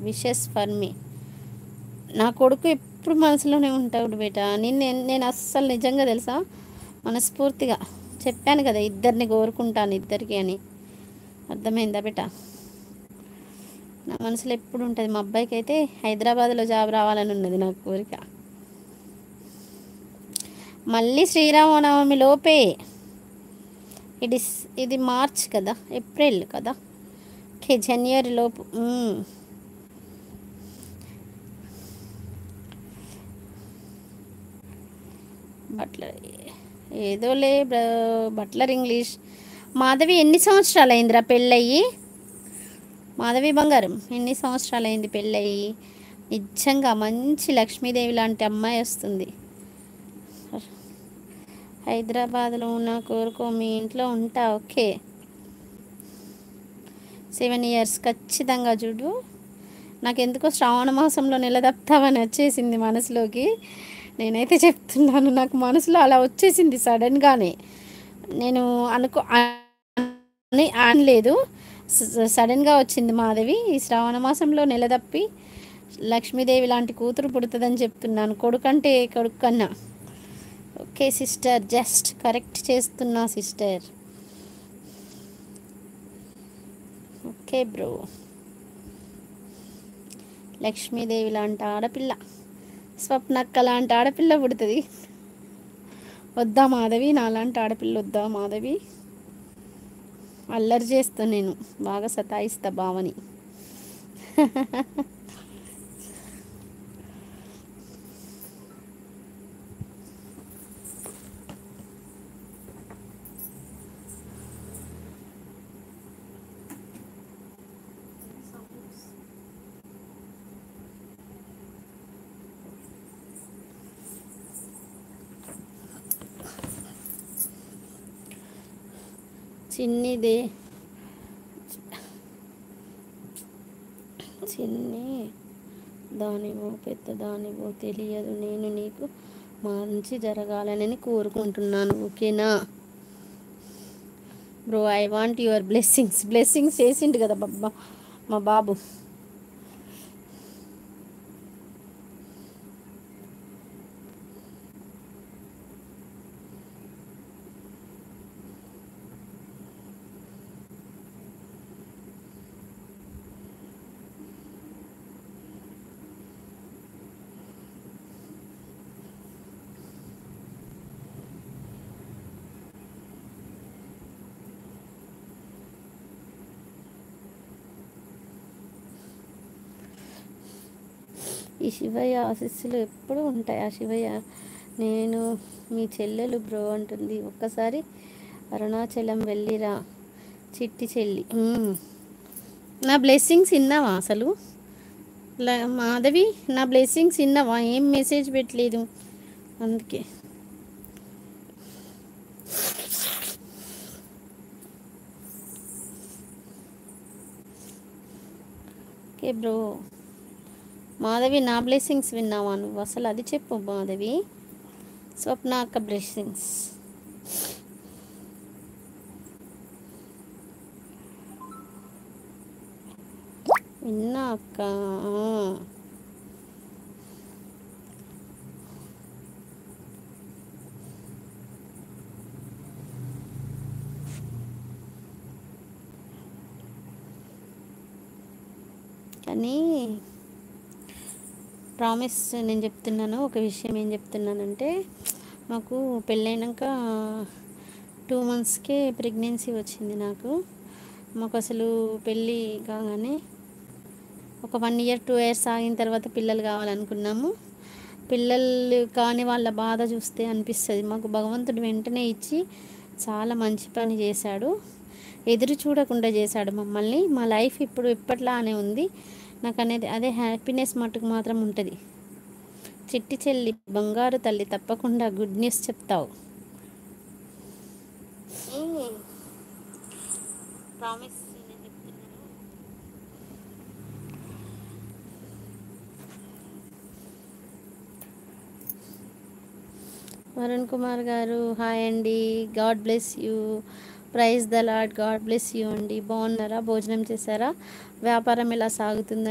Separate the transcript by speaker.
Speaker 1: Wishes for me. నా కొడుకు ఎప్పుడు మనసులోనే ఉంటాడు బేటా. నేను అస్సలు నిజంగా తెలుసా, మనస్ఫూర్తిగా చెప్పాను కదా, ఇద్దరిని కోరుకుంటాను ఇద్దరికి అని. అర్థమైందా బేటా? నా మనసులో ఎప్పుడు ఉంటుంది. మా అబ్బాయికి అయితే హైదరాబాద్లో జాబ్ రావాలని ఉన్నది నాకు కోరిక. మళ్ళీ శ్రీరామనవమి లోపే. ఇది ఇది మార్చ్ కదా, ఏప్రిల్ కదా, ఓకే, జనవరి లోపు. బట్లర్ ఏదోలే బట్లర్ ఇంగ్లీష్. మాధవి ఎన్ని సంవత్సరాలు అయిందిరా పెళ్ళయ్యి? మాధవి బంగారం ఎన్ని సంవత్సరాలు అయింది పెళ్ళయ్యి? నిజంగా మంచి లక్ష్మీదేవి లాంటి అమ్మాయి వస్తుంది. హైదరాబాద్లో ఉన్న కోరుకో, మీ ఇంట్లో ఉంటా. ఓకే, 7 years ఖచ్చితంగా. చూడు, నాకెందుకో శ్రావణ మాసంలో నిలదప్తావని వచ్చేసింది మనసులోకి. నేనైతే చెప్తున్నాను, నాకు మనసులో అలా వచ్చేసింది సడన్గానే. నేను అనలేదు, సడన్గా వచ్చింది. మాధవి ఈ శ్రావణ మాసంలో నిలదప్పి లక్ష్మీదేవి లాంటి కూతురు పుడుతుందని చెప్తున్నాను. కొడుకంటే కొడుకు కన్నా. ఓకే సిస్టర్, జస్ట్ కరెక్ట్ చేస్తున్నా సిస్టర్. Okay bro. లక్ష్మీదేవి లాంటి ఆడపిల్ల, స్వప్నక్క లాంటి ఆడపిల్ల పుడుతుంది. వద్దా మాధవి? నాలాంటి ఆడపిల్ల వద్దా మాధవి? అల్లరి చేస్తా నేను, బాగా సతాయిస్తా బావని. చిన్నిదే చిన్ని దానివో పెద్దదానివో తెలియదు, నేను నీకు మంచి జరగాలని కోరుకుంటున్నాను. ఓకేనా bro? I want your blessings చేసిండు కదా బాబా మా బాబు. ఈ శివయ్య ఆశీస్సులు ఎప్పుడు ఉంటాయి. ఆ శివయ్య, నేను మీ చెల్లెలు బ్రో అంటుంది. ఒక్కసారి అరుణాచలం వెళ్ళిరా చిట్టి చెల్లి. నా బ్లెస్సింగ్స్ విన్నావా అసలు మాధవి? నా బ్లెస్సింగ్స్ విన్నావా? ఏం మెసేజ్ పెట్టలేదు అందుకే. Okay bro. మాధవి, నా బ్లెస్సింగ్స్ విన్నావా నువ్వు? అసలు అది చెప్పు మాధవి. స్వప్న అక్క బ్లెస్సింగ్స్ విన్నా అక్క. కానీ ప్రామిస్ నేను చెప్తున్నాను ఒక విషయం. ఏం చెప్తున్నానంటే, మాకు పెళ్ళైనాక 2 monthsకే ప్రెగ్నెన్సీ వచ్చింది నాకు. మాకు అసలు పెళ్ళి కాగానే ఒక 1 year 2 years ఆగిన తర్వాత పిల్లలు కావాలనుకున్నాము. పిల్లలు కాని వాళ్ళ బాధ చూస్తే అనిపిస్తుంది, మాకు భగవంతుడు వెంటనే ఇచ్చి చాలా మంచి పని చేశాడు. ఎదురు చూడకుండా చేశాడు మమ్మల్ని. మా లైఫ్ ఇప్పుడు ఇప్పట్లానే ఉంది. నాకు అనేది అదే హ్యాపీనెస్ మటుకు మాత్రం ఉంటుంది. చిట్టి చెల్లి, బంగారు తల్లి, తప్పకుండా గుడ్ న్యూస్ చెప్తావు. ప్రామిస్ నేను చెప్తున్నాను. వరుణ్ కుమార్ గారు హాయ్ అండి, God bless you, praise the Lord, God bless you అండి. బాగున్నారా? భోజనం చేశారా? వ్యాపారం ఎలా సాగుతుందండి?